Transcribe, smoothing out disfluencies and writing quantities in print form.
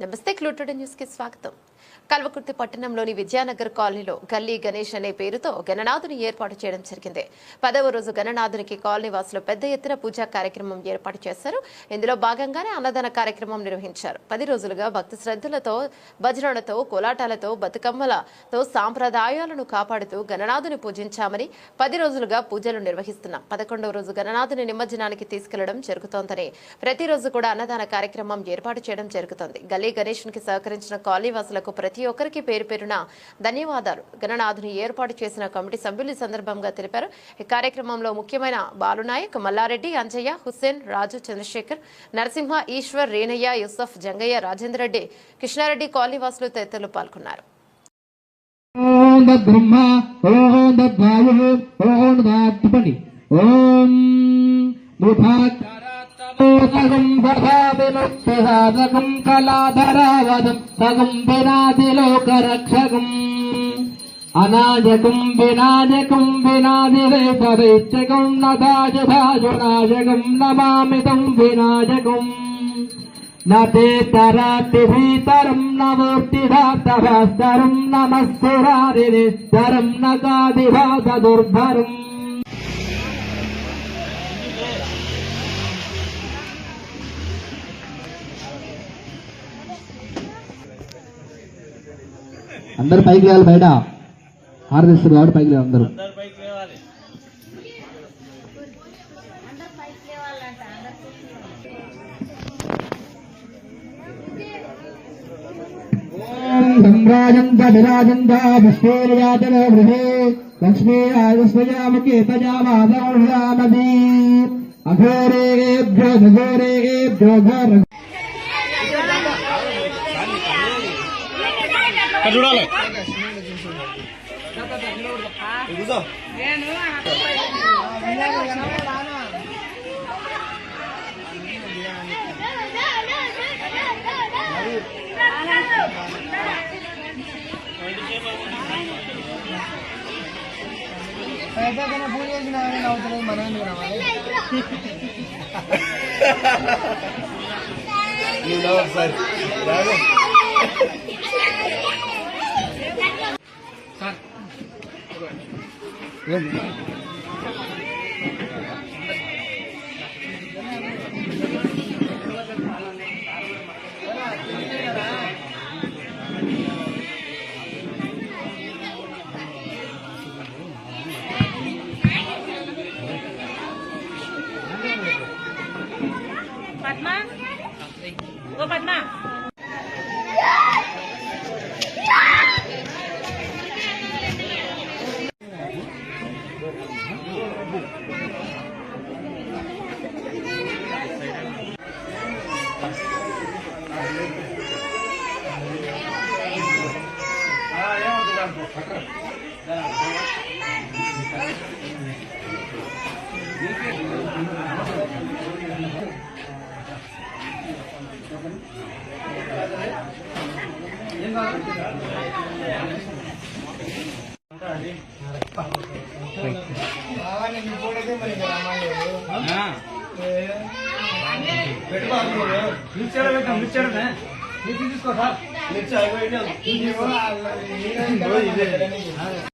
నమస్తే clue today news కి స్వాగతం. కల్వకుర్తి పట్టణంలోని విద్యానగర్ కాలనీలో గల్లీ గణేష్ అనే పేరుతో గణనాథుని ఏర్పాటు చేయడం జరిగింది. 10వ రోజు గణనాథునికి కాలనీ వాసులు పెద్ద ఎత్తున పూజా కార్యక్రమం ఏర్పాటు చేశారు. ఇందులో భాగంగానే అన్నదాన కార్యక్రమం నిర్వహించారు. 10 రోజులుగా భక్తి శ్రద్ధలతో, భజనలతో, కోలాటాలతో, బతుకమ్మలతో సాంప్రదాయాలను కాపాడుతూ గణనాథుని పూజించామని 10 రోజులుగా పూజలు నిర్వహిస్తున్నాం. 11వ రోజు గణనాథుని నిమజ్జనానికి తీసుకెళ్లడం జరుగుతోందని, ప్రతిరోజు కూడా అన్నదాన కార్యక్రమం ఏర్పాటు చేయడం జరుగుతోంది. గల్లీ గణేష్ కి సహకరించిన కాలనీ వాసులకు ప్రతి ఒక్కరికి పేరు పేరున ధన్యవాదాలు. గణనాథుని ఏర్పాటు చేసిన కమిటీ సభ్యులు ఈ సందర్భంగా తెలిపారు. ఈ కార్యక్రమంలో ముఖ్యమైన బాలునాయక్, మల్లారెడ్డి, అంజయ్య, హుస్సేన్, రాజు, చంద్రశేఖర్, నరసింహ, ఈశ్వర్, రేణయ్య, యూసఫ్, జంగయ్య, రాజేందర్ రెడ్డి, కృష్ణారెడ్డి కాలనీ వాసులు తదితరులు పాల్గొన్నారు. సగం కళాధరావదం సగం వినాదిలోకరక్షకం అనాజకం వినాజకం వినాదిరేతరైత్యకం నదాజునాజకం నమామితం వినాజకం నేతరాతి భీతరం నమూర్తిధాతభాస్తరం నమస్సురారినిస్తరం నగాదిభాత దుర్భరం. అందరు పైకి లేవాలి, బయట హారతిస్తారు కాబట్టి పైకి లేవాలి అందరూ. సంరాజంత విరాజంత విశ్వేర్యాతన గృహే లక్ష్మీ ఆయుష్మయాముఖే తజామాదీ అఘోరేభ్యో ఘోరేభ్యో ఘోర చూడాలి. పూజ చేసిన అవుతుంది మన ఒకసారి పద్మా, ఓ పద్మా, తీసుకో సార్.